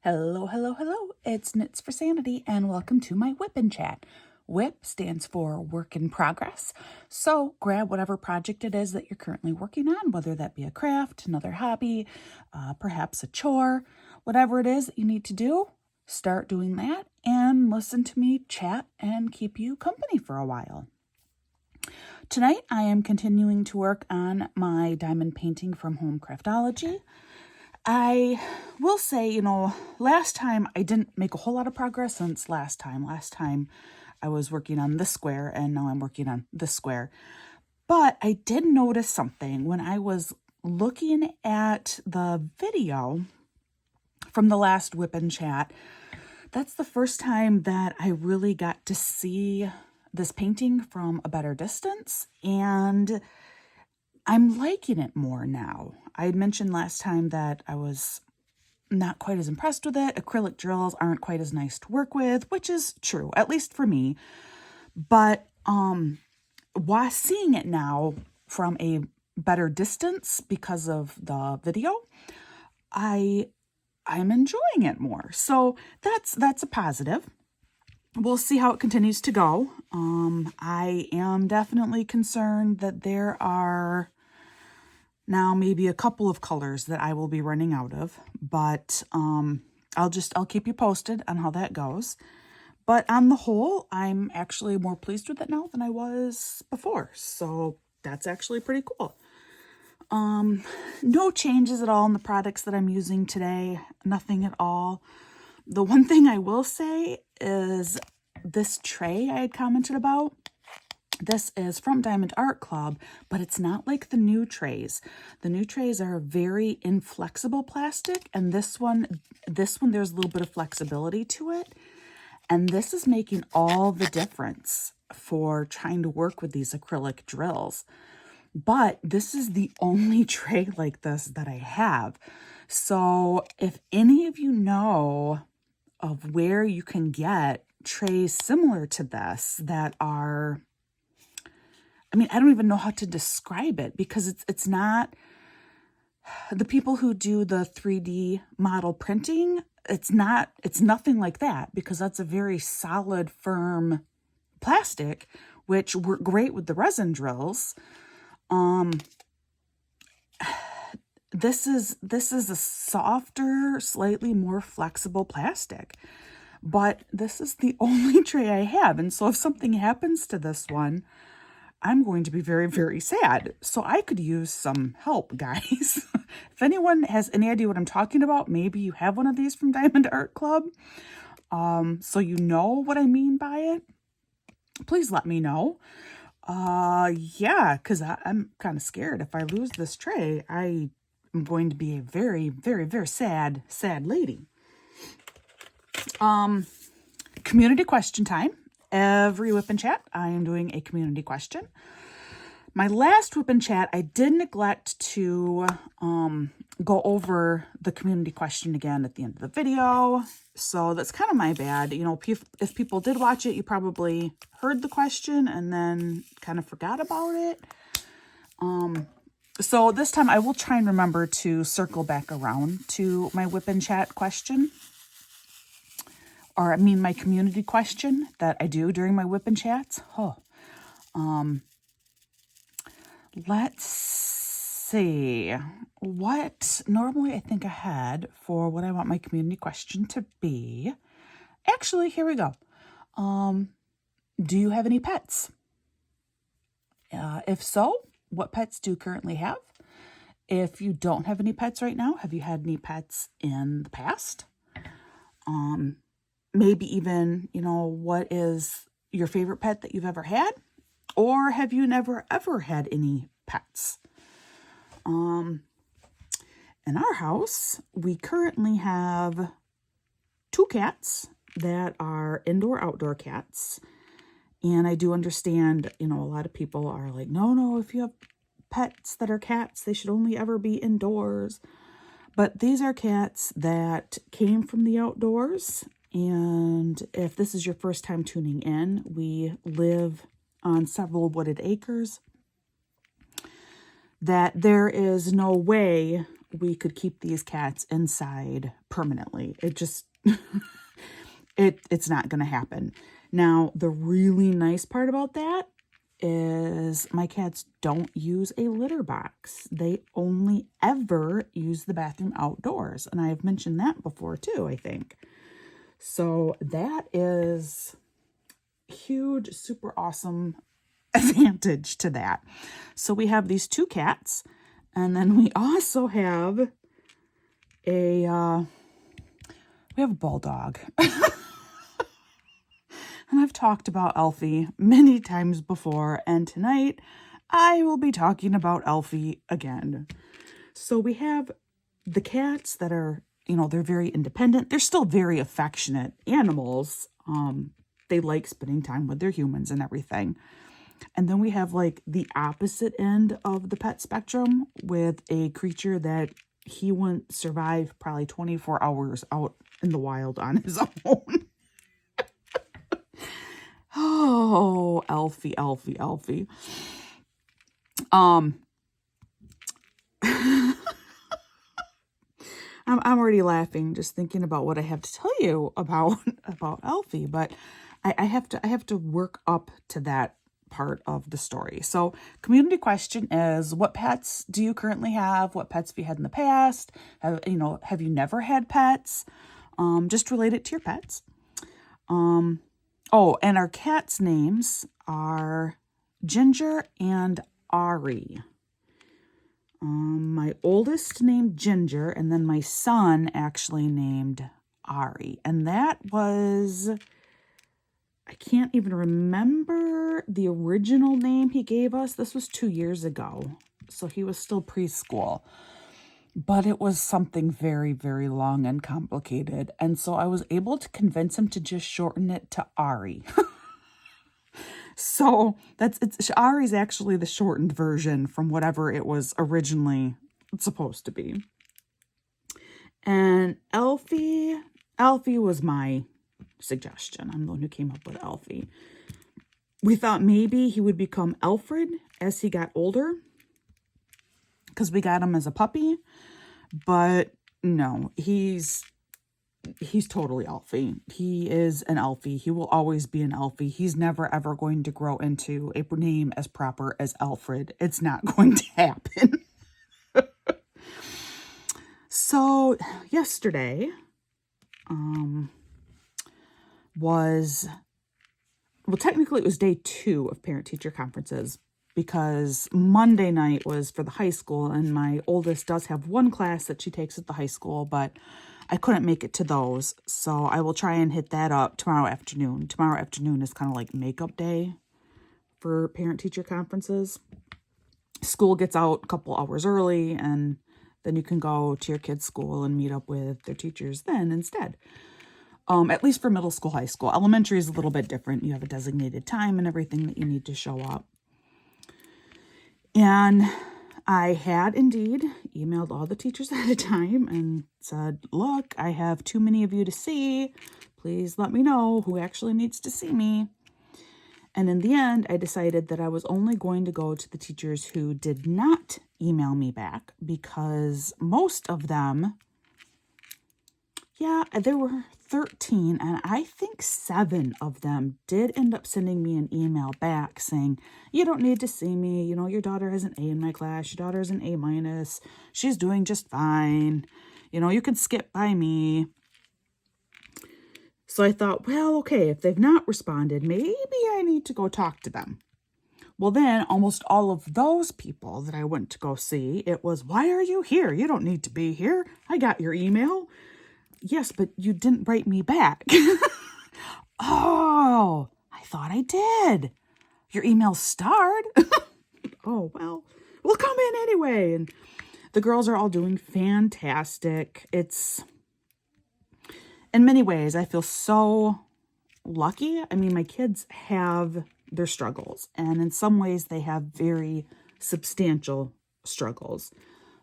Hello, hello, hello. It's Knits for Sanity and welcome to my WIP Chat. WIP stands for work in progress. So grab whatever project it is that you're currently working on, whether that be a craft, another hobby, perhaps a chore, whatever it is that you need to do, start doing that and listen to me chat and keep you company for a while. Tonight I am continuing to work on my diamond painting from Home Craftology. I will say, last time I didn't make a whole lot of progress since last time. Last time I was working on this square and now I'm working on this square. But I did notice something when I was looking at the video from the last WIP Chat. That's the first time that I really got to see this painting from a better distance, and I'm liking it more now. I had mentioned last time that I was not quite as impressed with it. Acrylic drills aren't quite as nice to work with, which is true, at least for me. But while seeing it now from a better distance because of the video, I'm enjoying it more. So that's a positive. We'll see how it continues to go. I am definitely concerned that there are now maybe a couple of colors that I will be running out of, but I'll keep you posted on how that goes. But on the whole, I'm actually more pleased with it now than I was before, so that's actually pretty cool. No changes at all in the products that I'm using today, nothing at all. The one thing I will say is this tray I had commented about. This is from Diamond Art Club, but it's not like the new trays. The new trays are very inflexible plastic, and this one there's a little bit of flexibility to it. And this is making all the difference for trying to work with these acrylic drills. But this is the only tray like this that I have. So if any of you know of where you can get trays similar to this that are, I don't even know how to describe it, because it's not, the people who do the 3D model printing, it's nothing like that, because that's a very solid, firm plastic, which work great with the resin drills. This is a softer, slightly more flexible plastic, but this is the only tray I have. And so if something happens to this one, I'm going to be very, very sad. So I could use some help, guys. If anyone has any idea what I'm talking about, maybe you have one of these from Diamond Art Club, so you know what I mean by it, please let me know. Yeah, because I'm kind of scared. If I lose this tray, I am going to be a very, very, very sad lady. Community question time. Every WIP Chat, I am doing a community question. My last WIP Chat, I did neglect to go over the community question again at the end of the video. So that's kind of my bad. If people did watch it, you probably heard the question and then kind of forgot about it. So this time I will try and remember to circle back around to my WIP Chat question. Or my community question that I do during my WIP Chats. Let's see. What normally I think ahead for what I want my community question to be. Actually, here we go. Do you have any pets? If so, what pets do you currently have? If you don't have any pets right now, have you had any pets in the past? Maybe even, what is your favorite pet that you've ever had? Or have you never, ever had any pets? In our house, we currently have 2 cats that are indoor-outdoor cats. And I do understand, a lot of people are like, no, if you have pets that are cats, they should only ever be indoors. But these are cats that came from the outdoors. And if this is your first time tuning in, we live on several wooded acres, that there is no way we could keep these cats inside permanently. It just, it's not going to happen. Now, the really nice part about that is my cats don't use a litter box. They only ever use the bathroom outdoors. And I've mentioned that before too, I think. So that is huge, super awesome advantage to that. So we have these 2 cats, and then we also have a bulldog. And I've talked about Alfie many times before, and tonight I will be talking about Alfie again. So we have the cats that are, they're very independent. They're still very affectionate animals. They like spending time with their humans and everything. And then we have like the opposite end of the pet spectrum with a creature that he wouldn't survive probably 24 hours out in the wild on his own. Oh, Alfie. I'm already laughing just thinking about what I have to tell you about Alfie, but I have to work up to that part of the story. So, community question is, what pets do you currently have? What pets have you had in the past? Have you never had pets? Just relate it to your pets. Oh, and our cats' names are Ginger and Ari. My oldest named Ginger, and then my son actually named Ari. And that was, I can't even remember the original name he gave us. This was 2 years ago, so he was still preschool. But it was something very, very long and complicated. And so I was able to convince him to just shorten it to Ari. So Ari's actually the shortened version from whatever it was originally supposed to be. And Alfie was my suggestion. I'm the one who came up with Alfie. We thought maybe he would become Alfred as he got older, because we got him as a puppy, but no, he's totally Alfie. He is an Alfie. He will always be an Alfie. He's never ever going to grow into a name as proper as Alfred. It's not going to happen. So yesterday technically it was day 2 of parent-teacher conferences, because Monday night was for the high school, and my oldest does have one class that she takes at the high school, but I couldn't make it to those, so I will try and hit that up tomorrow afternoon. Tomorrow afternoon is kind of like makeup day for parent-teacher conferences. School gets out a couple hours early, and then you can go to your kids' school and meet up with their teachers then instead. At least for middle school, high school. Elementary is a little bit different. You have a designated time and everything that you need to show up. And I had indeed emailed all the teachers at a time and said, look, I have too many of you to see. Please let me know who actually needs to see me. And in the end, I decided that I was only going to go to the teachers who did not email me back, because most of them, there were 13, and I think 7 of them did end up sending me an email back saying, you don't need to see me. Your daughter has an A in my class. Your daughter has an A-. She's doing just fine. You can skip by me. So I thought, well, okay, if they've not responded, maybe I need to go talk to them. Well, then almost all of those people that I went to go see, it was, why are you here? You don't need to be here. I got your email. Yes, but you didn't write me back. Oh, I thought I did. Your email starred. Oh, well, we'll come in anyway. And the girls are all doing fantastic. It's, in many ways, I feel so lucky. I mean, my kids have their struggles, and in some ways they have very substantial struggles,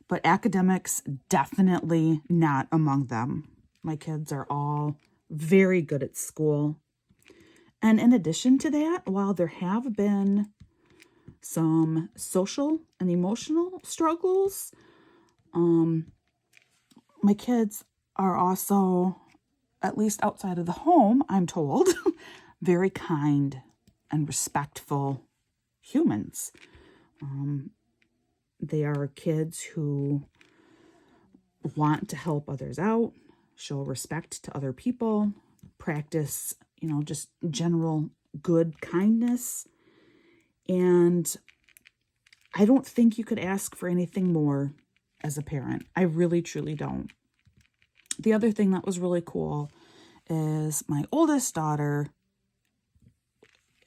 but academics definitely not among them. My kids are all very good at school. And in addition to that, while there have been some social and emotional struggles, my kids are also, at least outside of the home, I'm told, very kind and respectful humans. They are kids who want to help others out, show respect to other people, practice, just general good kindness. And I don't think you could ask for anything more as a parent. I really, truly don't. The other thing that was really cool is my oldest daughter.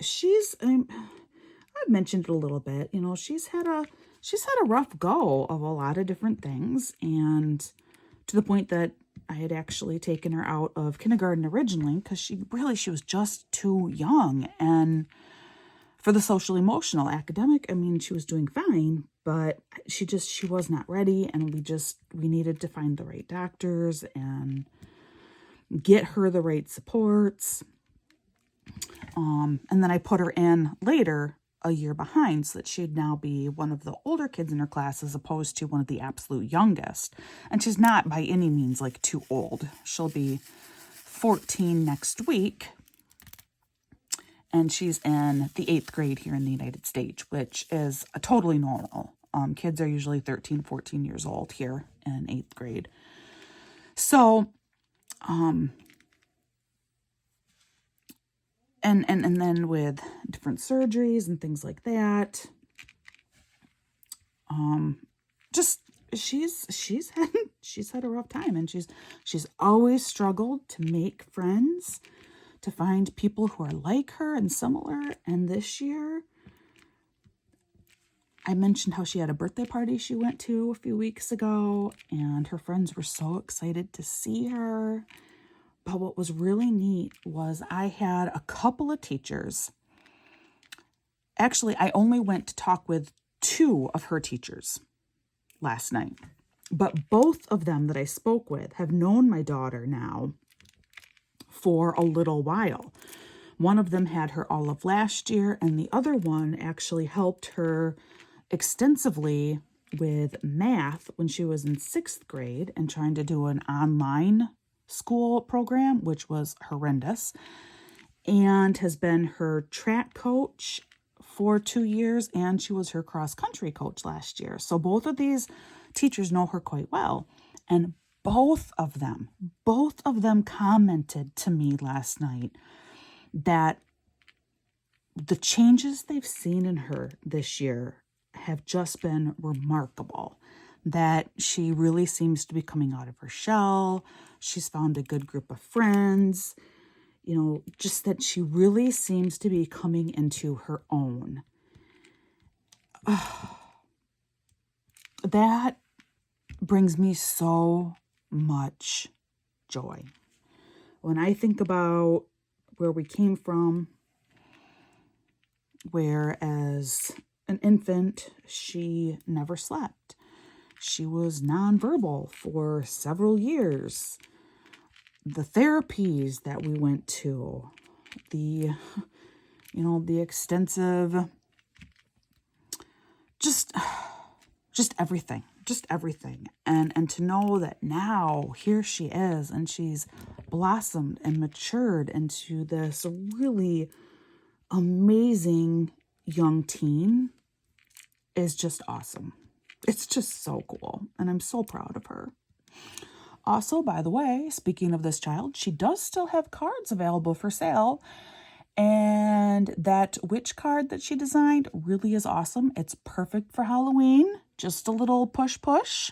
I've mentioned it a little bit, she's had a rough go of a lot of different things, and to the point that I had actually taken her out of kindergarten originally because she was just too young. And for the social, emotional, academic, she was doing fine, but she was not ready. And we needed to find the right doctors and get her the right supports. And then I put her in later, a year behind, so that she'd now be one of the older kids in her class as opposed to one of the absolute youngest. And she's not by any means like too old. She'll be 14 next week. And she's in the 8th grade here in the United States, which is a totally normal. Kids are usually 13, 14 years old here in 8th grade. So, and then with different surgeries and things like that, she's had a rough time, and she's always struggled to make friends, to find people who are like her and similar. And this year, I mentioned how she had a birthday party she went to a few weeks ago, and her friends were so excited to see her. But what was really neat was I had a couple of teachers. Actually, I only went to talk with 2 of her teachers last night. But both of them that I spoke with have known my daughter now for a little while. One of them had her all of last year, and the other one actually helped her extensively with math when she was in 6th grade and trying to do an online school program, which was horrendous, and has been her track coach for 2 years, and she was her cross-country coach last year. So both of these teachers know her quite well, and both of them commented to me last night that the changes they've seen in her this year have just been remarkable. That she really seems to be coming out of her shell. She's found a good group of friends. Just that she really seems to be coming into her own. That brings me so much joy. When I think about where we came from, where as an infant, she never slept. She was nonverbal for several years. The therapies that we went to, the extensive, just everything. And to know that now here she is, and she's blossomed and matured into this really amazing young teen is just awesome. It's just so cool, and I'm so proud of her. Also, by the way, speaking of this child, she does still have cards available for sale, and that witch card that she designed really is awesome. It's perfect for Halloween. Just a little push.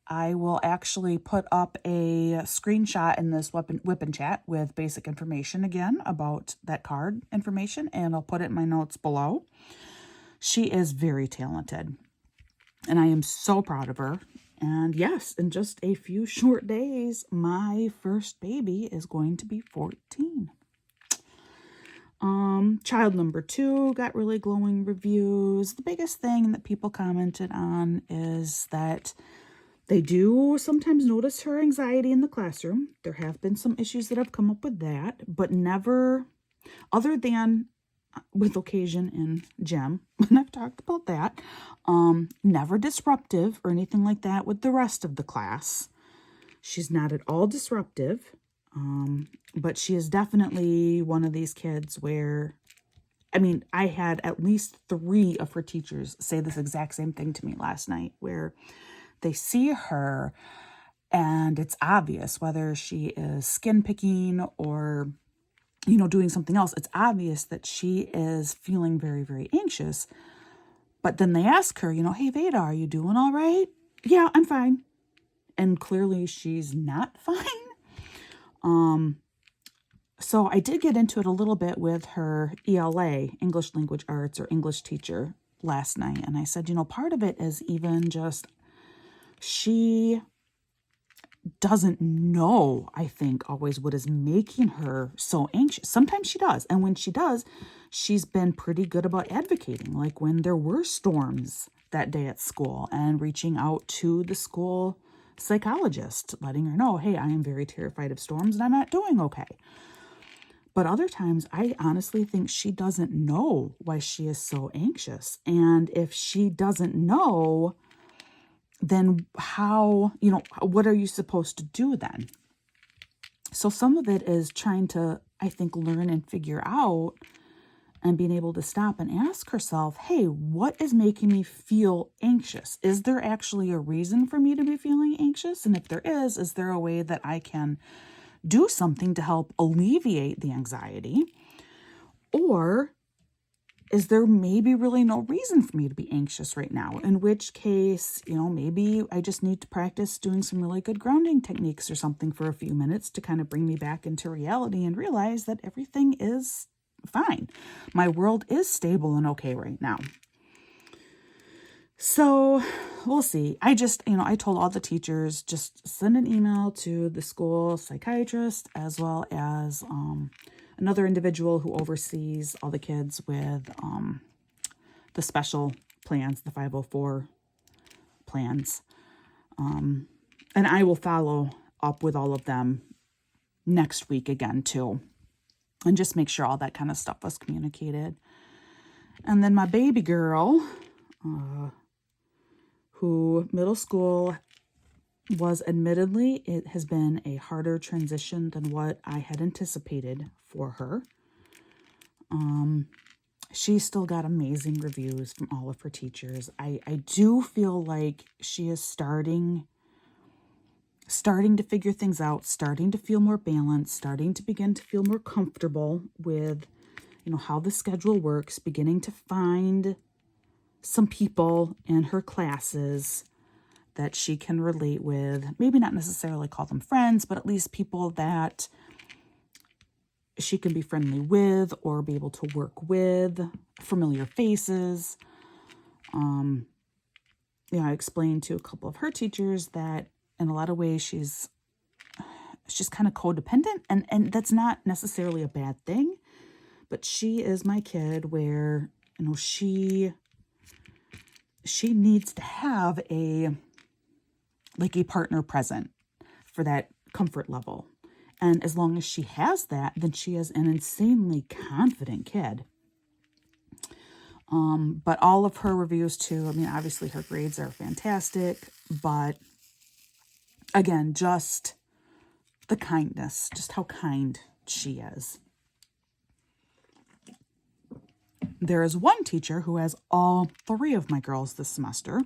I will actually put up a screenshot in this WIP Chat with basic information again about that card information, and I'll put it in my notes below. She is very talented, and I am so proud of her. And yes, in just a few short days, my first baby is going to be 14. Child number 2 got really glowing reviews. The biggest thing that people commented on is that they do sometimes notice her anxiety in the classroom. There have been some issues that have come up with that, but never, other than with occasion in gym, and I've talked about that, never disruptive or anything like that with the rest of the class. She's not at all disruptive, but she is definitely one of these kids where, I mean, I had at least 3 of her teachers say this exact same thing to me last night, where they see her and it's obvious whether she is skin picking or, doing something else. It's obvious that she is feeling very, very anxious. But then they ask her, hey, Veda, are you doing all right? Yeah, I'm fine. And clearly she's not fine. So I did get into it a little bit with her ELA, English Language Arts, or English teacher last night. And I said, part of it is even just she doesn't know, I think, always what is making her so anxious. Sometimes she does. And when she does, she's been pretty good about advocating. Like when there were storms that day at school and reaching out to the school psychologist, letting her know, hey, I am very terrified of storms and I'm not doing okay. But other times, I honestly think she doesn't know why she is so anxious. And if she doesn't know, then how, what are you supposed to do then? So some of it is trying to, I think, learn and figure out and being able to stop and ask herself, hey, what is making me feel anxious? Is there actually a reason for me to be feeling anxious? And if there is there a way that I can do something to help alleviate the anxiety? Or is there maybe really no reason for me to be anxious right now? In which case, maybe I just need to practice doing some really good grounding techniques or something for a few minutes to kind of bring me back into reality and realize that everything is fine. My world is stable and okay right now. So we'll see. I just, I told all the teachers, just send an email to the school psychiatrist as well as another individual who oversees all the kids with the special plans, the 504 plans. And I will follow up with all of them next week again too. And just make sure all that kind of stuff was communicated. And then my baby girl, who middle school was admittedly, it has been a harder transition than what I had anticipated for her. She still got amazing reviews from all of her teachers. I do feel like she is starting to figure things out, starting to feel more balanced, starting to begin to feel more comfortable with, how the schedule works, beginning to find some people in her classes that she can relate with. Maybe not necessarily call them friends, but at least people that she can be friendly with or be able to work with, familiar faces. I explained to a couple of her teachers that in a lot of ways she's kind of codependent, and that's not necessarily a bad thing, but she is my kid where, she needs to have a partner present for that comfort level. And as long as she has that, then she is an insanely confident kid. But all of her reviews too, obviously her grades are fantastic, but again, just the kindness, just how kind she is. There is one teacher who has all 3 of my girls this semester.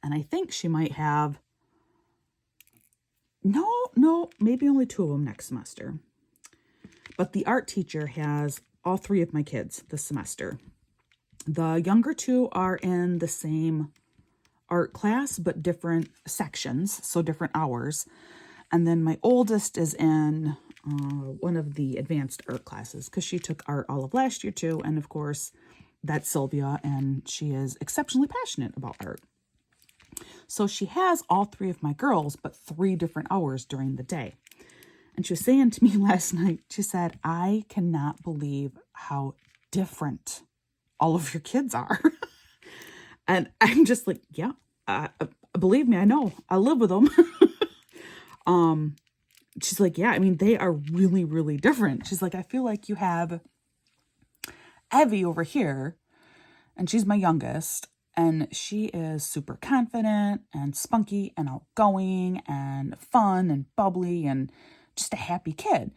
And I think she might have, maybe only 2 of them next semester. But the art teacher has all 3 of my kids this semester. The younger 2 are in the same art class, but different sections, so different hours. And then my oldest is in one of the advanced art classes because she took art all of last year too. And of course, that's Sylvia, and she is exceptionally passionate about art. So she has all 3 of my girls, but 3 different hours during the day. And she was saying to me last night, she said, I cannot believe how different all of your kids are. And I'm just like, yeah, believe me, I know. I live with them. She's like, yeah, they are really, really different. She's like, I feel like you have Evie over here, and she's my youngest, And she is super confident and spunky and outgoing and fun and bubbly and just a happy kid,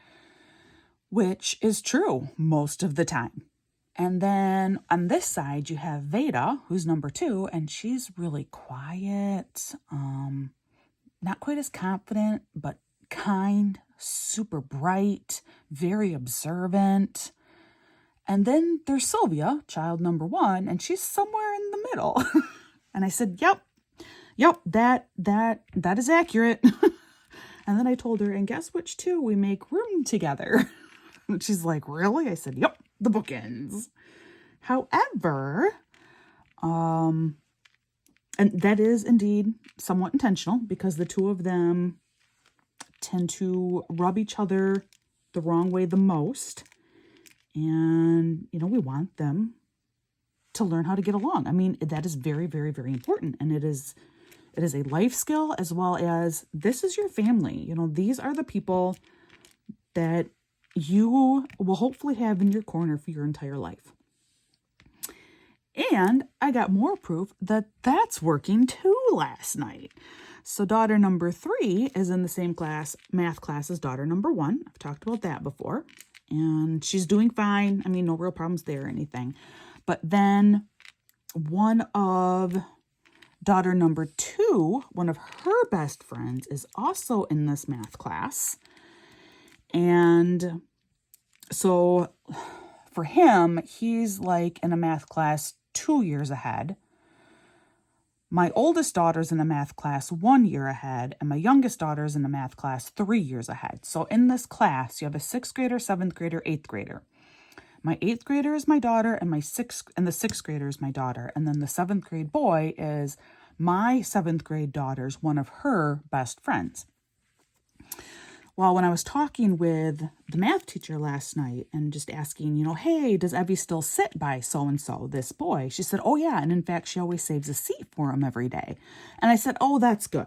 which is true most of the time. And then on this side, you have Veda, who's number 2, and she's really quiet, not quite as confident, but kind, super bright, very observant. And then there's Sylvia, child number 1, and she's somewhere in the middle. And I said, yep, that is accurate. And then I told her, and guess which 2 we make room together? And she's like, really? I said, yep, the bookends. However, and that is indeed somewhat intentional because the 2 of them tend to rub each other the wrong way the most. And, we want them to learn how to get along. I mean, that is very, very, very important. And it is a life skill as well as this is your family. These are the people that you will hopefully have in your corner for your entire life. And I got more proof that that's working too last night. So daughter number 3 is in the same math class as daughter number 1. I've talked about that before. And she's doing fine. I mean, no real problems there or anything. But then one of daughter number 2, one of her best friends, is also in this math class. And so for him, he's like in a math class 2 years ahead. My oldest daughter's in a math class 1 year ahead, and my youngest daughter's in a math class 3 years ahead. So in this class, you have a 6th grader, 7th grader, 8th grader. My 8th grader is my daughter, and the 6th grader is my daughter. And then the 7th grade boy is my 7th grade daughter's one of her best friends. Well, when I was talking with the math teacher last night and just asking, hey, does Evie still sit by so-and-so, this boy? She said, oh, yeah. And in fact, she always saves a seat for him every day. And I said, oh, that's good.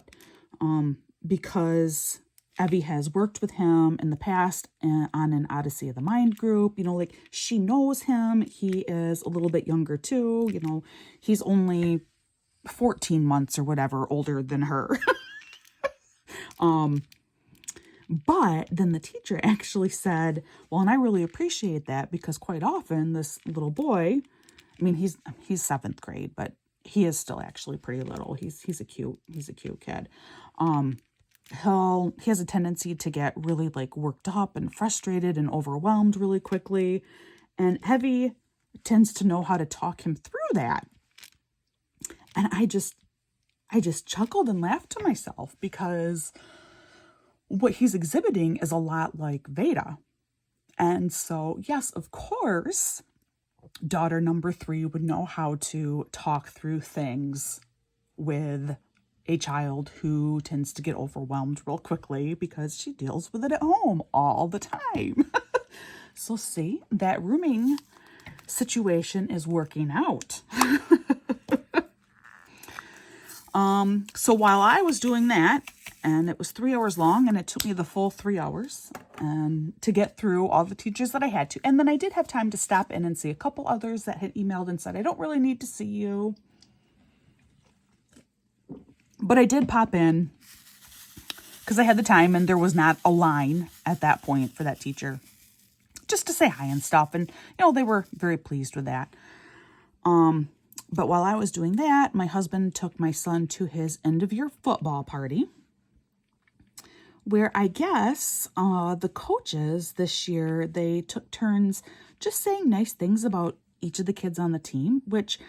Because Evie has worked with him in the past on an Odyssey of the Mind group. She knows him. He is a little bit younger too. He's only 14 months or whatever older than her. But then the teacher actually said, well, and I really appreciate that because quite often this little boy, I mean, he's 7th grade, but he is still actually pretty little. He's a cute kid. He has a tendency to get really worked up and frustrated and overwhelmed really quickly. And Evie tends to know how to talk him through that. And I just chuckled and laughed to myself because what he's exhibiting is a lot like Veda. And so, yes, of course, daughter number 3 would know how to talk through things with a child who tends to get overwhelmed real quickly because she deals with it at home all the time. So see, that rooming situation is working out. So while I was doing that, and it was 3 hours long, and it took me the full 3 hours to get through all the teachers that I had to. And then I did have time to stop in and see a couple others that had emailed and said, I don't really need to see you. But I did pop in because I had the time and there was not a line at that point for that teacher just to say hi and stuff. And, they were very pleased with that. But while I was doing that, my husband took my son to his end-of-year football party, where I guess the coaches this year, they took turns just saying nice things about each of the kids on the team, which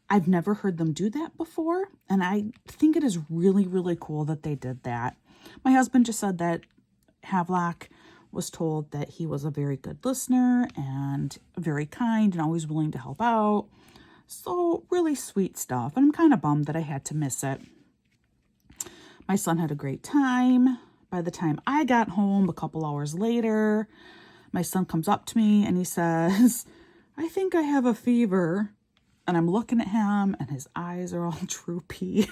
I've never heard them do that before. And I think it is really, really cool that they did that. My husband just said that Havelock was told that he was a very good listener and very kind and always willing to help out. So really sweet stuff. And I'm kind of bummed that I had to miss it. My son had a great time. By the time I got home a couple hours later, my son comes up to me and he says, I think I have a fever. And I'm looking at him and his eyes are all droopy.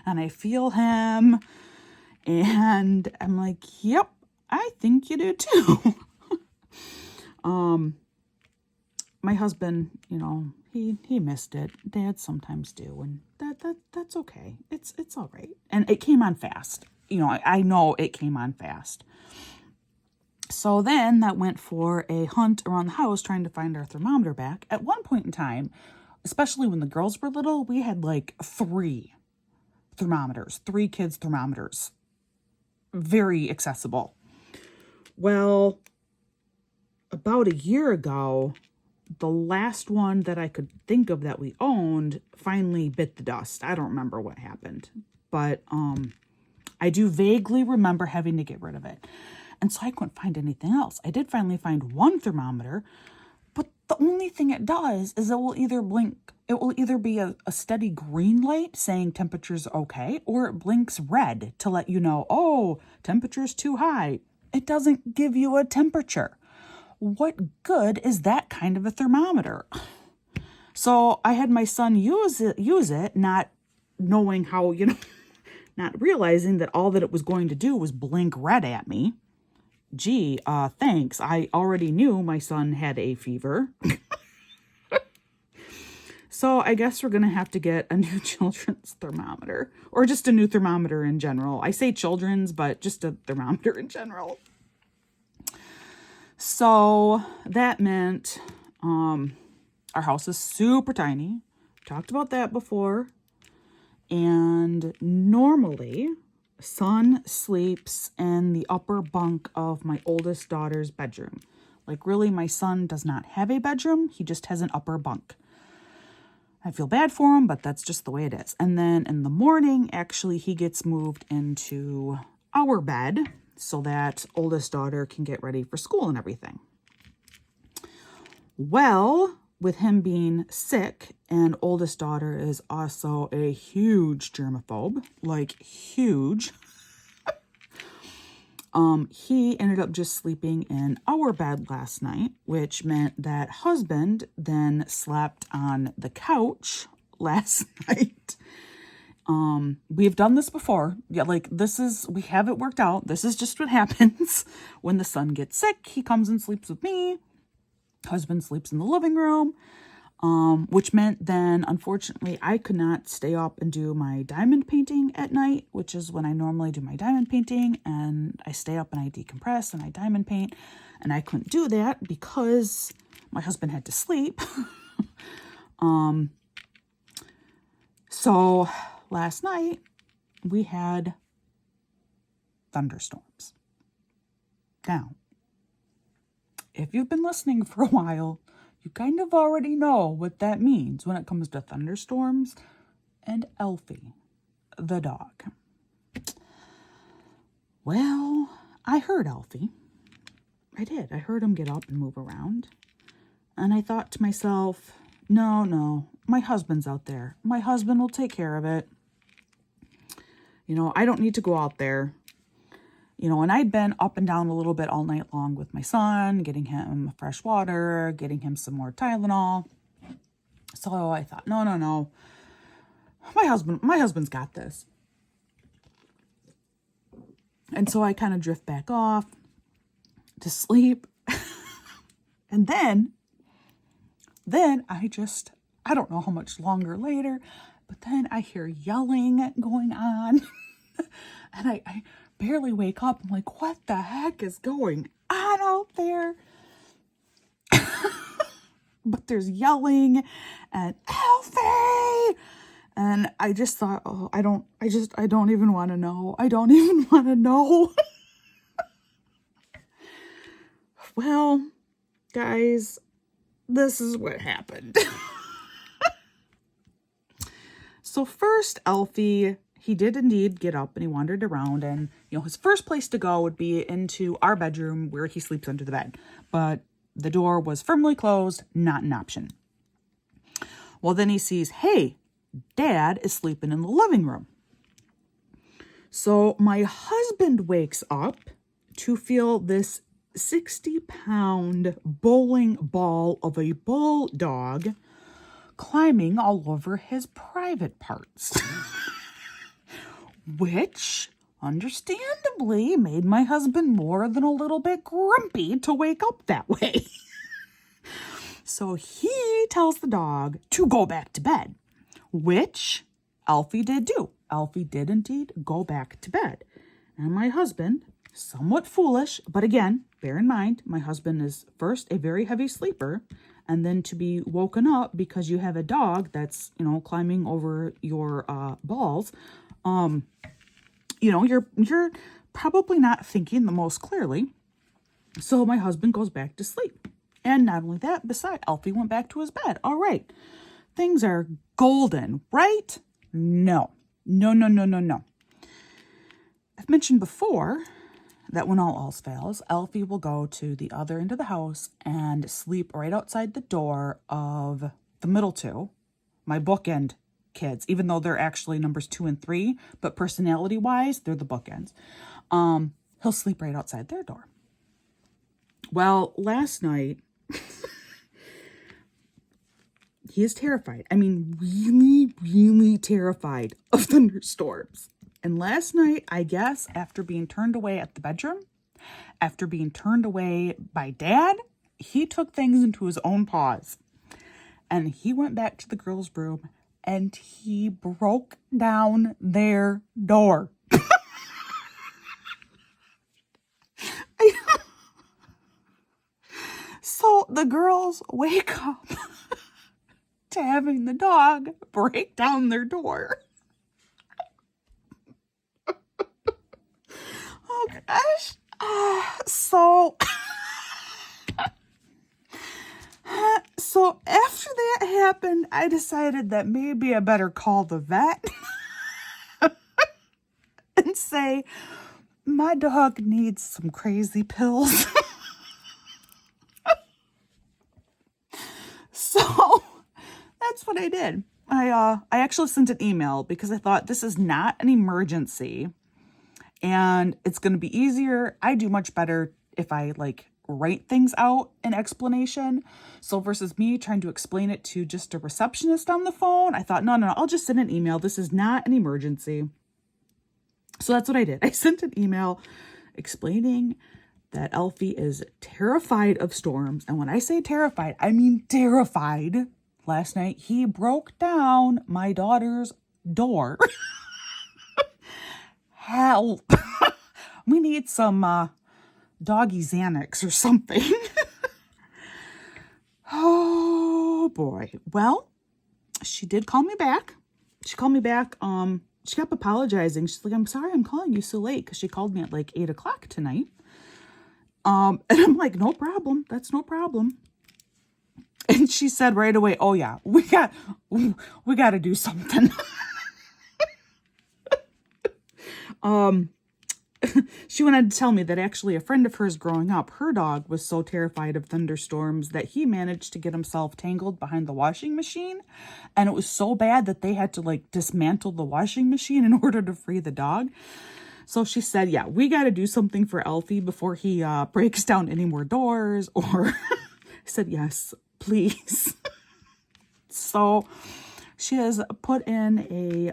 And I feel him. And I'm like, yep, I think you do too. My husband, he missed it. Dads sometimes do, and that's okay. It's all right. And it came on fast. You know, I know it came on fast. So then that went for a hunt around the house trying to find our thermometer back. At one point in time, especially when the girls were little, we had like 3 thermometers, 3 kids' thermometers. Very accessible. Well, about a year ago, the last one that I could think of that we owned finally bit the dust. I don't remember what happened, but I do vaguely remember having to get rid of it. And so I couldn't find anything else. I did finally find one thermometer, but the only thing it does is it will either blink. It will either be a steady green light saying temperature's okay, or it blinks red to let you know, oh, temperature's too high. It doesn't give you a temperature. What good is that kind of a thermometer? So I had my son use it, not knowing how, not realizing that all that it was going to do was blink red at me. Gee, thanks. I already knew my son had a fever. So I guess we're going to have to get a new children's thermometer, or just a new thermometer in general. I say children's, but just a thermometer in general. So that meant our house is super tiny. Talked about that before. And normally, son sleeps in the upper bunk of my oldest daughter's bedroom. Like, really, my son does not have a bedroom. He just has an upper bunk. I feel bad for him, but that's just the way it is. And then in the morning, actually, he gets moved into our bed so that oldest daughter can get ready for school and everything. Well, with him being sick, and oldest daughter is also a huge germaphobe, like huge, he ended up just sleeping in our bed last night, which meant that husband then slept on the couch last night. We've done this before. Yeah, like we have it worked out. This is just what happens when the son gets sick. He comes and sleeps with me. Husband sleeps in the living room. Which meant then, unfortunately, I could not stay up and do my diamond painting at night, which is when I normally do my diamond painting, and I stay up and I decompress and I diamond paint, and I couldn't do that because my husband had to sleep. So last night we had thunderstorms. Now, if you've been listening for a while, you kind of already know what that means when it comes to thunderstorms and Alfie, the dog. Well, I heard Alfie. I did. I heard him get up and move around. And I thought to myself, no, my husband's out there. My husband will take care of it. I don't need to go out there. And I'd been up and down a little bit all night long with my son, getting him fresh water, getting him some more Tylenol. So I thought, no. My husband's got this. And so I kind of drift back off to sleep. And then I don't know how much longer later, but then I hear yelling going on. And I barely wake up. I'm like, what the heck is going on out there? But there's yelling and Alfie! And I just thought, I don't even want to know. I don't even want to know. Well, guys, this is what happened. So first, Alfie, he did indeed get up and he wandered around, and his first place to go would be into our bedroom where he sleeps under the bed, but the door was firmly closed, not an option. Well, then he sees, hey, Dad is sleeping in the living room. So my husband wakes up to feel this 60-pound bowling ball of a bulldog climbing all over his private parts. Which, understandably, made my husband more than a little bit grumpy to wake up that way. So he tells the dog to go back to bed, which Alfie did do. Alfie did indeed go back to bed. And my husband, somewhat foolish, but again, bear in mind, my husband is first a very heavy sleeper, and then to be woken up because you have a dog that's, climbing over your balls, you're probably not thinking the most clearly. So my husband goes back to sleep. And not only that, besides, Alfie went back to his bed. All right. Things are golden, right? No. I've mentioned before that when all else fails, Alfie will go to the other end of the house and sleep right outside the door of the middle two, my bookend kids, even though they're actually numbers 2 and 3, but personality-wise, they're the bookends. He'll sleep right outside their door. Well, last night, he is terrified. I mean, really, really terrified of thunderstorms. And last night, I guess, after being turned away at the bedroom, after being turned away by Dad, he took things into his own paws. And he went back to the girls' room and he broke down their door. So the girls wake up to having the dog break down their door. Oh gosh. So after that happened, I decided that maybe I better call the vet and say, my dog needs some crazy pills. So that's what I did. I actually sent an email because I thought this is not an emergency and it's going to be easier. I do much better if I write things out in explanation. So versus me trying to explain it to just a receptionist on the phone, I thought, no, I'll just send an email. This is not an emergency. So that's what I did. I sent an email explaining that Alfie is terrified of storms. And when I say terrified, I mean terrified. Last night, he broke down my daughter's door. Help. We need some doggy Xanax or something. Oh, boy. Well, she did call me back. She called me back. She kept apologizing. She's like, I'm sorry I'm calling you so late, because she called me at 8 o'clock tonight. And I'm like, no problem. That's no problem. And she said right away, oh yeah, we got to do something. She wanted to tell me that actually a friend of hers growing up, her dog was so terrified of thunderstorms that he managed to get himself tangled behind the washing machine. And it was so bad that they had to dismantle the washing machine in order to free the dog. So she said, yeah, we got to do something for Alfie before he breaks down any more doors. Or I said, yes, please. So she has put in a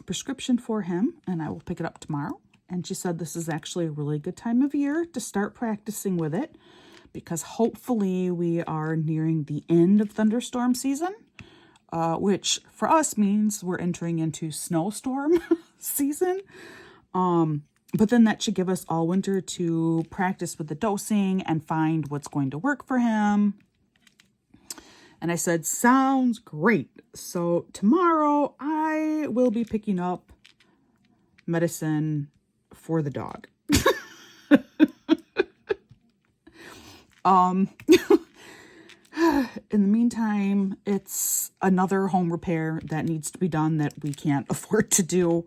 prescription for him, and I will pick it up tomorrow. And she said this is actually a really good time of year to start practicing with it, because hopefully we are nearing the end of thunderstorm season, which for us means we're entering into snowstorm season. But then that should give us all winter to practice with the dosing and find what's going to work for him. And I said, sounds great. So tomorrow I will be picking up medicine for the dog. In the meantime, it's another home repair that needs to be done that we can't afford to do.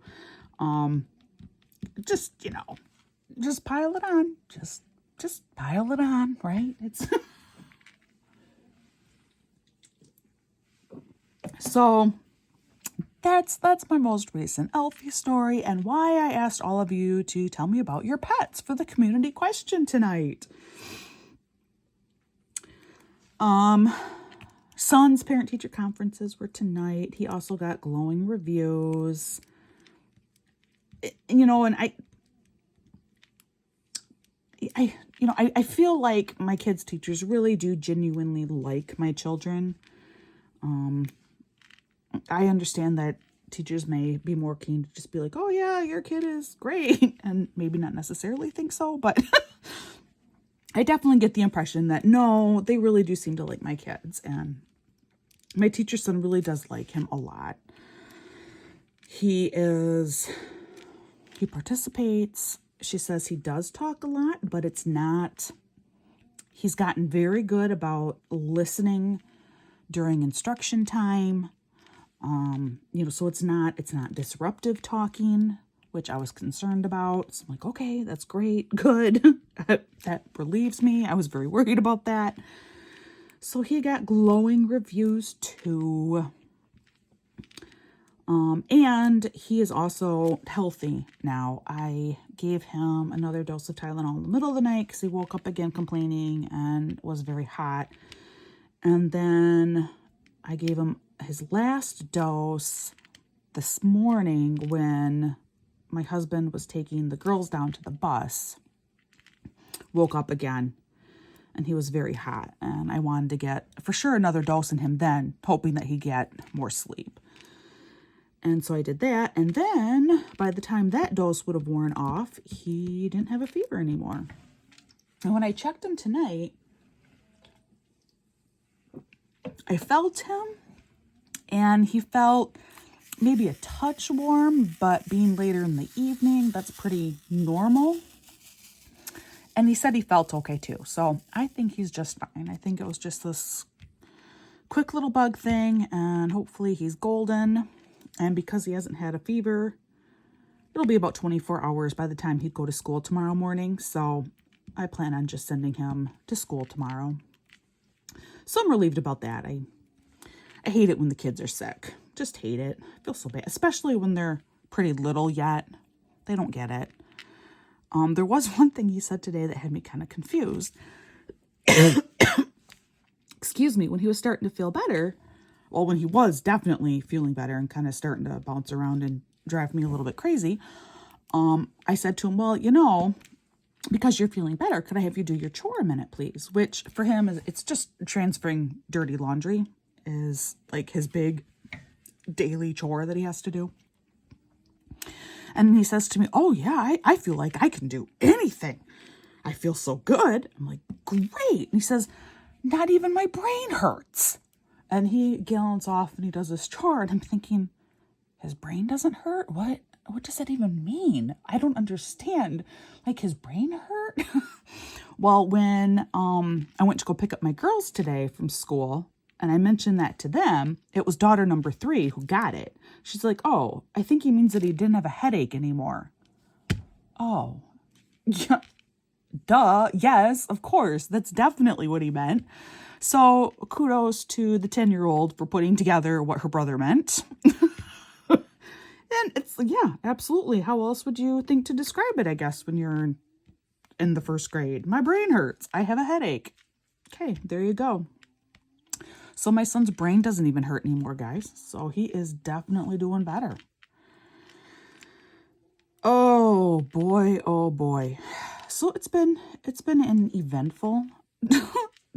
Just pile it on. Just pile it on, right? It's so that's my most recent Alfie story, and why I asked all of you to tell me about your pets for the community question tonight. Son's parent-teacher conferences were tonight. He also got glowing reviews. And I feel like my kids' teachers really do genuinely like my children. I understand that teachers may be more keen to just be like, oh yeah, your kid is great, and maybe not necessarily think so, but I definitely get the impression that no, they really do seem to like my kids, and my teacher's son really does like him a lot. He participates. She says he does talk a lot, but he's gotten very good about listening during instruction time. So it's not disruptive talking, which I was concerned about. So I'm like, okay, that's great. Good. That relieves me. I was very worried about that. So he got glowing reviews too. And he is also healthy now. I gave him another dose of Tylenol in the middle of the night because he woke up again complaining and was very hot. And then I gave him his last dose this morning when my husband was taking the girls down to the bus. Woke up again and he was very hot. And I wanted to get for sure another dose in him then, hoping that he'd get more sleep. And so I did that. And then by the time that dose would have worn off, he didn't have a fever anymore. And when I checked him tonight, I felt him and he felt maybe a touch warm, but being later in the evening, that's pretty normal. And he said he felt okay too. So I think he's just fine. I think it was just this quick little bug thing, and hopefully he's golden. And because he hasn't had a fever, it'll be about 24 hours by the time he'd go to school tomorrow morning. So I plan on just sending him to school tomorrow. So I'm relieved about that. I hate it when the kids are sick. Just hate it. I feel so bad, especially when they're pretty little yet. They don't get it. There was one thing he said today that had me kind of confused. Excuse me, when he was starting to feel better, well, when he was definitely feeling better and kind of starting to bounce around and drive me a little bit crazy, I said to him, well, because you're feeling better, could I have you do your chore a minute, please? Which for him, it's just transferring dirty laundry is like his big daily chore that he has to do. And he says to me, oh yeah, I feel like I can do anything. I feel so good. I'm like, great. And he says, not even my brain hurts. And he gallons off and he does this chore, and I'm thinking, his brain doesn't hurt? What does that even mean? I don't understand. Like, his brain hurt? Well, when I went to go pick up my girls today from school, and I mentioned that to them, it was daughter number 3 who got it. She's like, oh, I think he means that he didn't have a headache anymore. Oh, yeah. Duh. Yes, of course. That's definitely what he meant. So kudos to the 10-year-old for putting together what her brother meant. And it's, yeah, absolutely. How else would you think to describe it, I guess, when you're in the first grade? My brain hurts. I have a headache. Okay, there you go. So my son's brain doesn't even hurt anymore, guys. So he is definitely doing better. Oh boy, oh boy. So it's been an eventful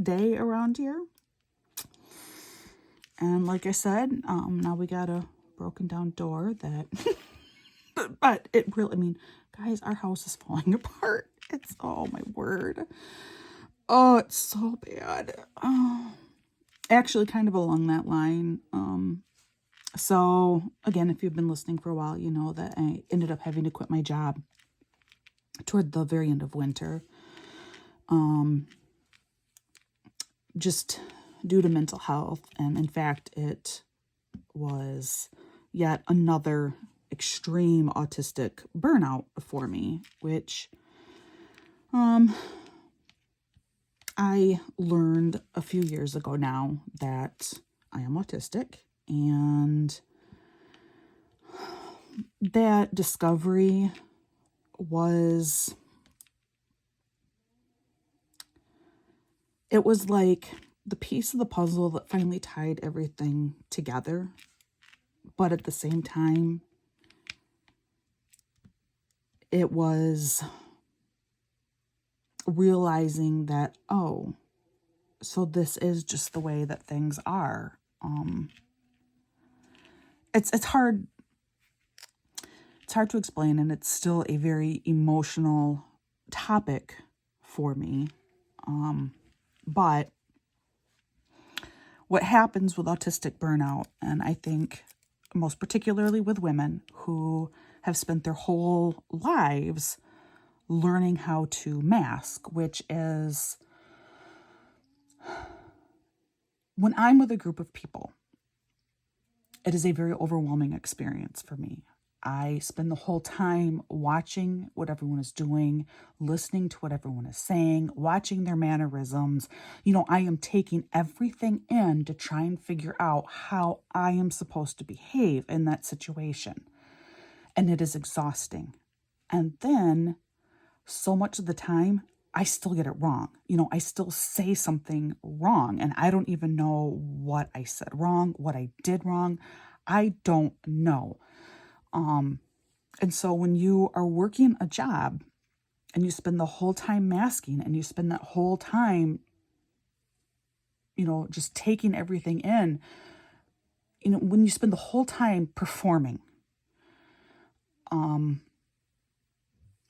day around here. And like I said, now we got a broken down door that, but it really, I mean, guys, our house is falling apart. It's, oh my word. Oh, it's so bad. Oh, actually kind of along that line. So again, if you've been listening for a while, you know that I ended up having to quit my job toward the very end of winter. Just due to mental health. And in fact, it was yet another extreme autistic burnout for me, which I learned a few years ago now that I am autistic, and that discovery was, it was like the piece of the puzzle that finally tied everything together. But at the same time, it was realizing that, oh, so this is just the way that things are. It's hard. It's hard to explain, and it's still a very emotional topic for me. But what happens with autistic burnout, and I think most particularly with women who have spent their whole lives learning how to mask, which is when I'm with a group of people, it is a very overwhelming experience for me. I spend the whole time watching what everyone is doing, listening to what everyone is saying, watching their mannerisms. I am taking everything in to try and figure out how I am supposed to behave in that situation. And it is exhausting. And then so much of the time, I still get it wrong. I still say something wrong, and I don't even know what I said wrong, what I did wrong. I don't know. And so when you are working a job and you spend the whole time masking and you spend that whole time, just taking everything in, when you spend the whole time performing,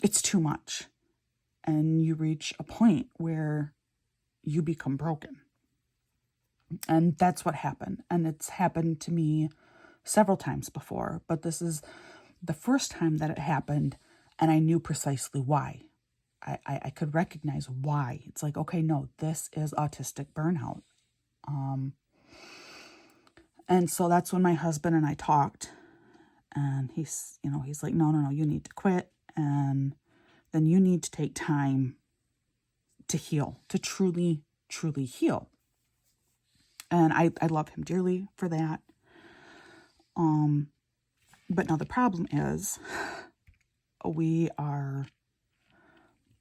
it's too much. And you reach a point where you become broken. And that's what happened. And it's happened to me several times before, but this is the first time that it happened, and I knew precisely why. I could recognize why. It's like, okay, no, this is autistic burnout. And so that's when my husband and I talked, and he's like, no, you need to quit, and then you need to take time to heal, to truly, truly heal. And I love him dearly for that. But now the problem is we are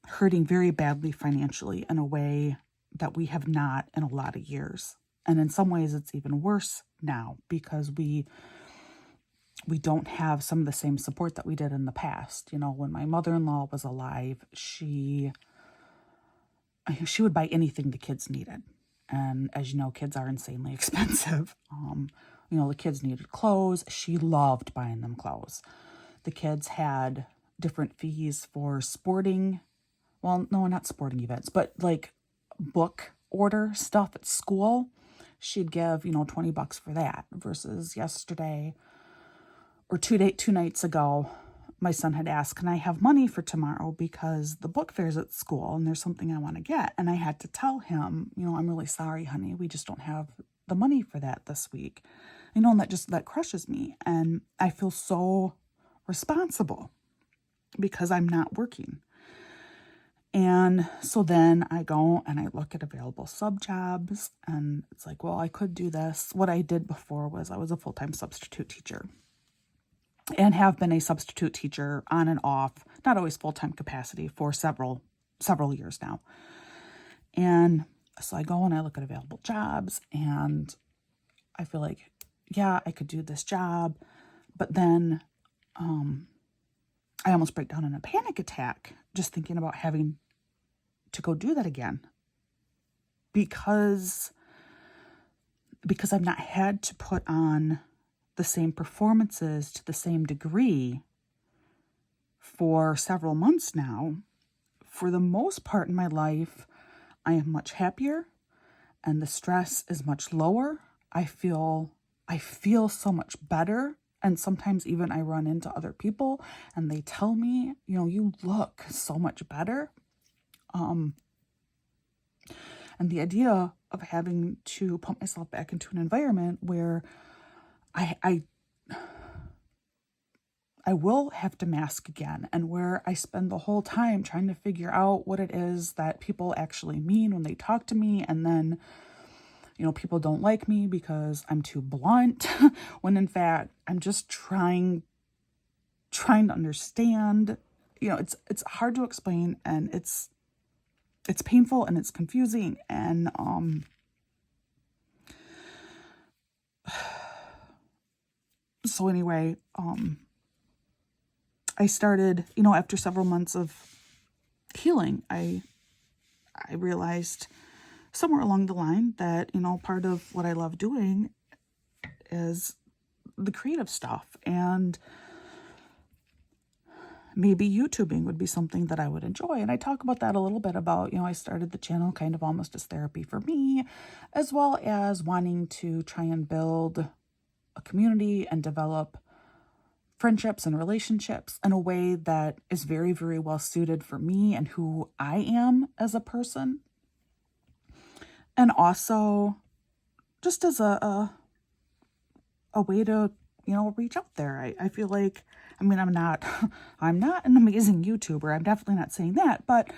hurting very badly financially in a way that we have not in a lot of years. And in some ways it's even worse now because we don't have some of the same support that we did in the past. When my mother-in-law was alive, she would buy anything the kids needed. And as you know, kids are insanely expensive. The kids needed clothes. She loved buying them clothes. The kids had different fees for sporting, well, no, not sporting events, but like book order stuff at school. She'd give, $20 for that versus yesterday or two nights ago, my son had asked, can I have money for tomorrow because the book fair's at school and there's something I want to get. And I had to tell him, I'm really sorry, honey. We just don't have the money for that this week. And that crushes me. And I feel so responsible because I'm not working. And so then I go and I look at available sub jobs, and it's like, well, I could do this. What I did before was I was a full-time substitute teacher and have been a substitute teacher on and off, not always full-time capacity, for several years now. And so I go and I look at available jobs, and I feel like, yeah, I could do this job. But then I almost break down in a panic attack just thinking about having to go do that again because I've not had to put on the same performances to the same degree for several months now. For the most part in my life, I am much happier and the stress is much lower. I feel so much better. And sometimes even I run into other people and they tell me, you look so much better. And the idea of having to put myself back into an environment where I will have to mask again, and where I spend the whole time trying to figure out what it is that people actually mean when they talk to me. And then, people don't like me because I'm too blunt when in fact I'm just trying to understand. It's hard to explain, and it's painful and it's confusing. And so anyway, I started, after several months of healing, I I realized somewhere along the line that, you know, part of what I love doing is the creative stuff, and maybe YouTubing would be something that I would enjoy. And I talk about that a little bit about, you know, I started the channel kind of almost as therapy for me, as well as wanting to try and build a community and develop friendships and relationships in a way that is very, very well suited for me and who I am as a person. And also just as a way to, you know, reach out there. I feel like, I mean, I'm not an amazing YouTuber. I'm definitely not saying that, but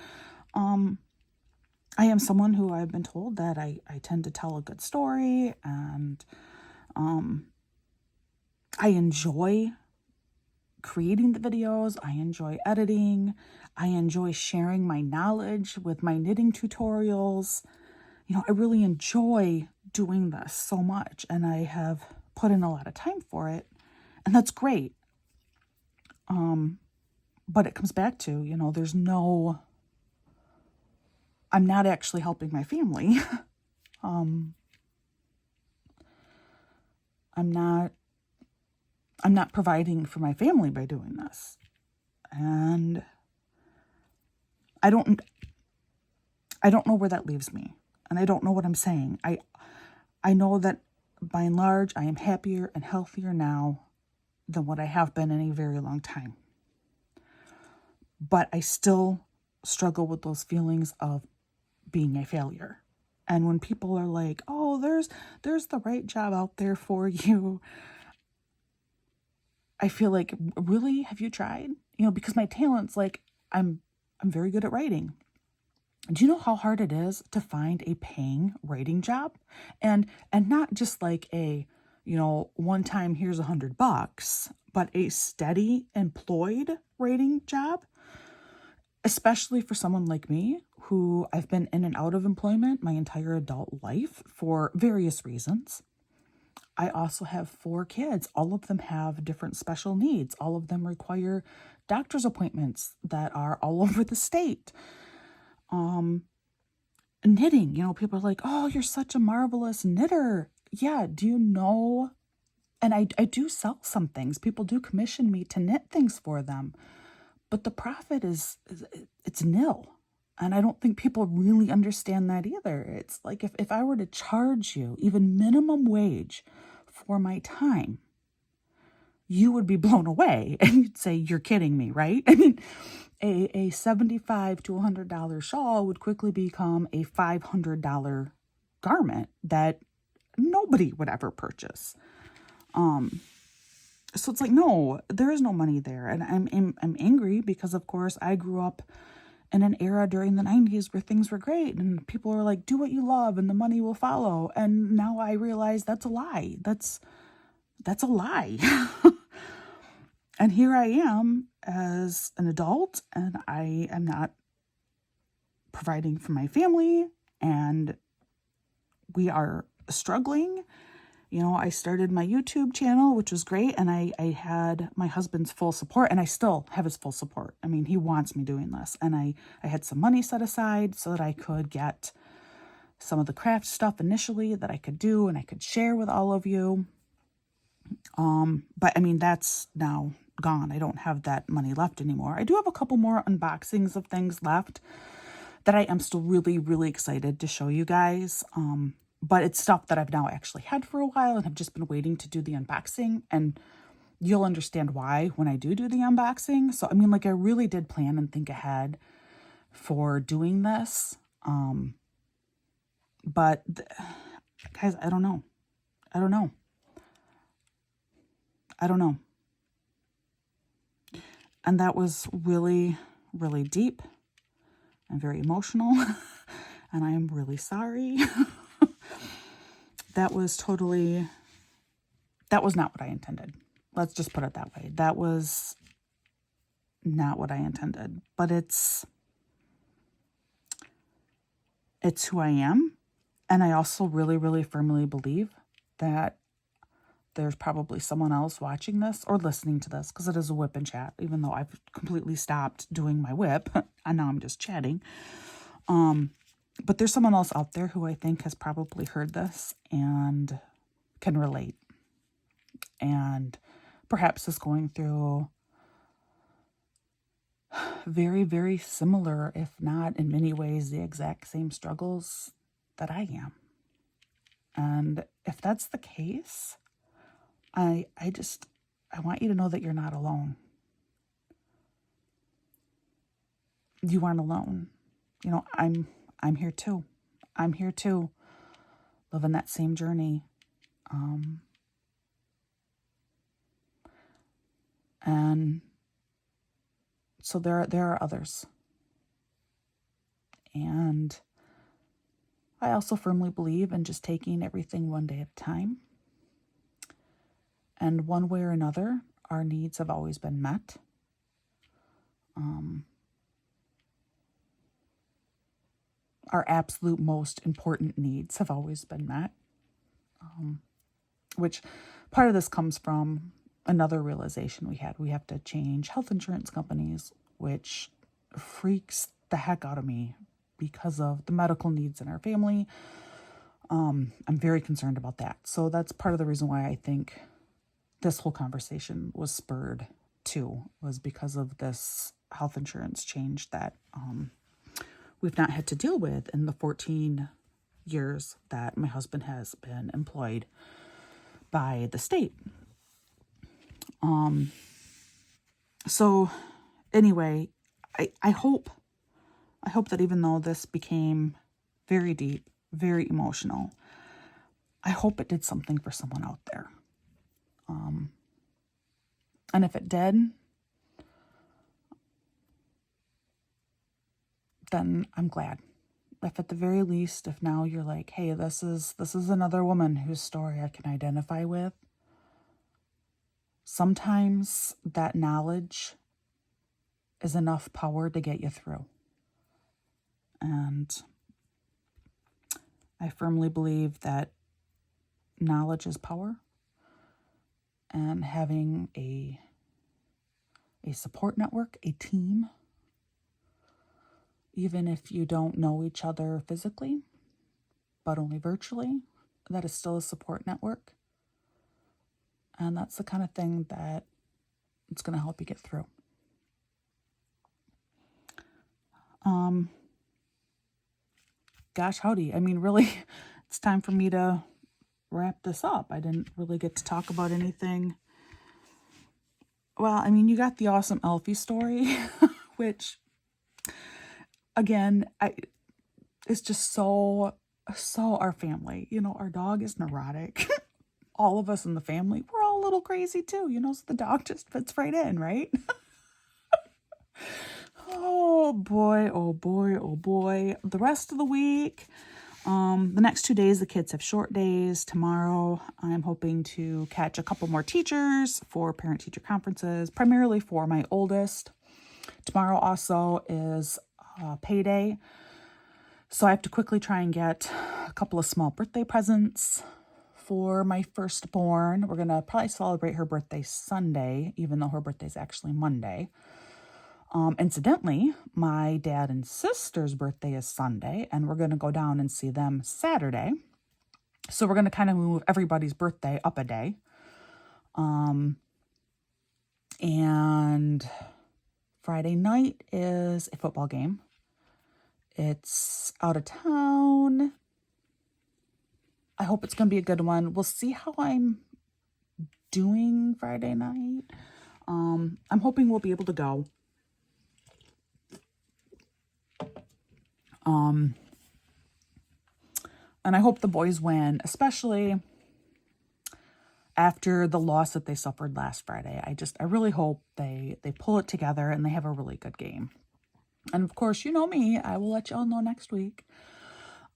I am someone who I've been told that I tend to tell a good story, and I enjoy creating the videos. I enjoy editing. I enjoy sharing my knowledge with my knitting tutorials. You know, I really enjoy doing this so much, and I have put in a lot of time for it, and that's great. But it comes back to, you know, I'm not actually helping my family. I'm not providing for my family by doing this. And I don't know where that leaves me. And I don't know what I'm saying. I know that by and large, I am happier and healthier now than what I have been in a very long time. But I still struggle with those feelings of being a failure. And when people are like, oh, there's the right job out there for you, I feel like, really? Have you tried? You know, because my talent's like, I'm very good at writing. Do you know how hard it is to find a paying writing job? And not just like a, you know, one time here's $100, but a steady employed writing job, especially for someone like me, who I've been in and out of employment my entire adult life for various reasons. I also have 4 kids. All of them have different special needs. All of them require doctor's appointments that are all over the state. Knitting, you know, people are like, oh, you're such a marvelous knitter. Yeah, do you know? And I do sell some things. People do commission me to knit things for them. But the profit it's nil. And I don't think people really understand that either. It's like if I were to charge you even minimum wage for my time, you would be blown away and you'd say, you're kidding me, right? I mean, a $75 to $100 shawl would quickly become a $500 garment that nobody would ever purchase. So it's like, no, there is no money there. And I'm angry because, of course, I grew up in an era during the 90s where things were great and people are like, do what you love and the money will follow. And now I realize that's a lie. That's a lie. And here I am as an adult, and I am not providing for my family, and we are struggling. You know, I started my YouTube channel, which was great, and I had my husband's full support, and I still have his full support. I mean, he wants me doing this, and I had some money set aside so that I could get some of the craft stuff initially that I could do and I could share with all of you. But I mean, that's now gone. I don't have that money left anymore. I do have a couple more unboxings of things left that I am still really, really excited to show you guys. But it's stuff that I've now actually had for a while and have just been waiting to do the unboxing, and you'll understand why when I do the unboxing. So, I mean, like, I really did plan and think ahead for doing this. But guys, I don't know. And that was really, really deep and very emotional. And I am really sorry. That was not what I intended. Let's just put it that way. That was not what I intended. But it's who I am. And I also really, really firmly believe that there's probably someone else watching this or listening to this, because it is a WIP and chat, even though I've completely stopped doing my WIP and now I'm just chatting. But there's someone else out there who I think has probably heard this and can relate. And perhaps is going through very, very similar, if not in many ways, the exact same struggles that I am. And if that's the case, I want you to know that you're not alone. You aren't alone. You know, I'm here too. I'm here too, living that same journey. And so there are others. And I also firmly believe in just taking everything one day at a time. And one way or another, our needs have always been met. Our absolute most important needs have always been met. Which part of this comes from another realization we had. We have to change health insurance companies, which freaks the heck out of me because of the medical needs in our family. I'm very concerned about that. So that's part of the reason why I think this whole conversation was spurred too, was because of this health insurance change that we've not had to deal with in the 14 years that my husband has been employed by the state. So anyway, I hope that even though this became very deep, very emotional, I hope it did something for someone out there. And if it did, then I'm glad. If at the very least, if now you're like, hey, this is another woman whose story I can identify with. Sometimes that knowledge is enough power to get you through. And I firmly believe that knowledge is power. And having a support network, a team, even if you don't know each other physically, but only virtually, that is still a support network. And that's the kind of thing that it's going to help you get through. Gosh, howdy. I mean, really, it's time for me to wrap this up. I didn't really get to talk about anything. Well, I mean, you got the awesome Alfie story, which, again, it's just so our family. You know, our dog is neurotic. All of us in the family, we're all a little crazy too, you know, so the dog just fits right in, right? Oh boy, oh boy, oh boy. The rest of the week, the next 2 days, the kids have short days. Tomorrow, I'm hoping to catch a couple more teachers for parent-teacher conferences, primarily for my oldest. Tomorrow also is payday. So I have to quickly try and get a couple of small birthday presents for my firstborn. We're going to probably celebrate her birthday Sunday, even though her birthday's actually Monday. Incidentally, my dad and sister's birthday is Sunday, and we're going to go down and see them Saturday. So we're going to kind of move everybody's birthday up a day. And Friday night is a football game. It's out of town. I hope it's going to be a good one. We'll see how I'm doing Friday night. I'm hoping we'll be able to go. And I hope the boys win, especially after the loss that they suffered last Friday. I really hope they pull it together and they have a really good game. And of course, you know me, I will let y'all know next week.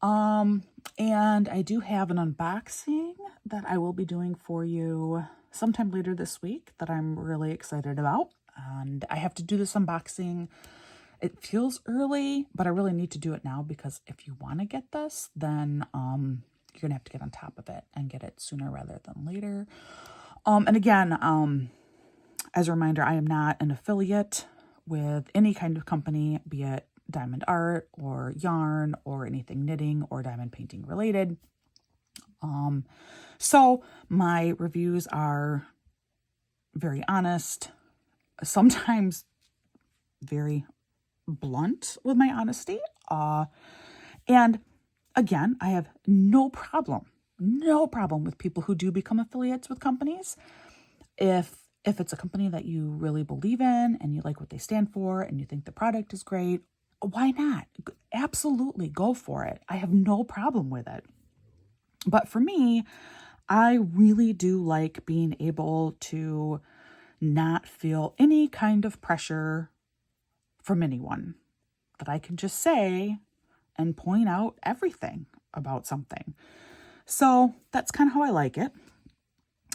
And I do have an unboxing that I will be doing for you sometime later this week that I'm really excited about. And I have to do this unboxing. It feels early, but I really need to do it now because if you want to get this, then you're going to have to get on top of it and get it sooner rather than later. And again, as a reminder, I am not an affiliate with any kind of company, be it diamond art or yarn or anything knitting or diamond painting related. So my reviews are very honest, sometimes very blunt with my honesty. And again, I have no problem with people who do become affiliates with companies. If it's a company that you really believe in and you like what they stand for and you think the product is great, why not? Absolutely go for it. I have no problem with it. But for me, I really do like being able to not feel any kind of pressure from anyone, that I can just say and point out everything about something. So that's kind of how I like it.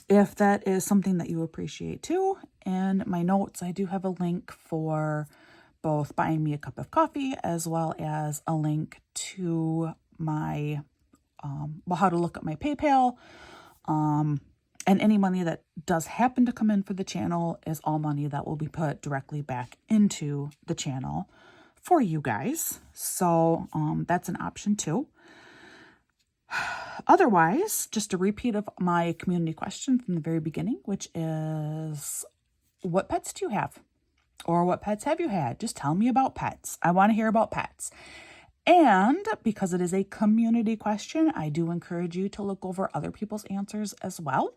If that is something that you appreciate too, in my notes, I do have a link for both buying me a cup of coffee as well as a link to my, how to look at my PayPal. And any money that does happen to come in for the channel is all money that will be put directly back into the channel for you guys. So that's an option too. Otherwise, just a repeat of my community question from the very beginning, which is, what pets do you have? Or what pets have you had? Just tell me about pets. I want to hear about pets. And because it is a community question, I do encourage you to look over other people's answers as well.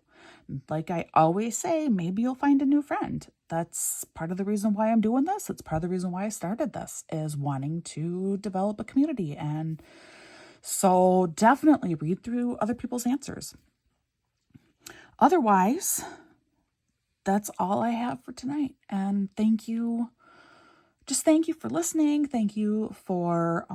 Like I always say, maybe you'll find a new friend. That's part of the reason why I'm doing this. It's part of the reason why I started this, is wanting to develop a community. And so definitely read through other people's answers. Otherwise, that's all I have for tonight. And thank you. Just thank you for listening. Thank you for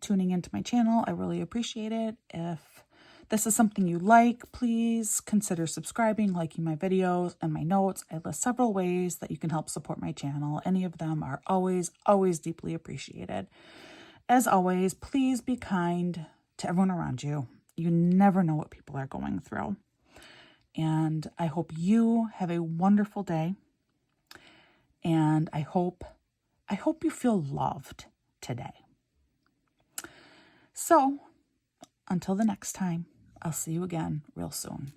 tuning into my channel. I really appreciate it. If this is something you like, please consider subscribing, liking my videos and my notes. I list several ways that you can help support my channel. Any of them are always, always deeply appreciated. As always, please be kind to everyone around you. You never know what people are going through. And I hope you have a wonderful day. And I hope you feel loved today. So, until the next time, I'll see you again real soon.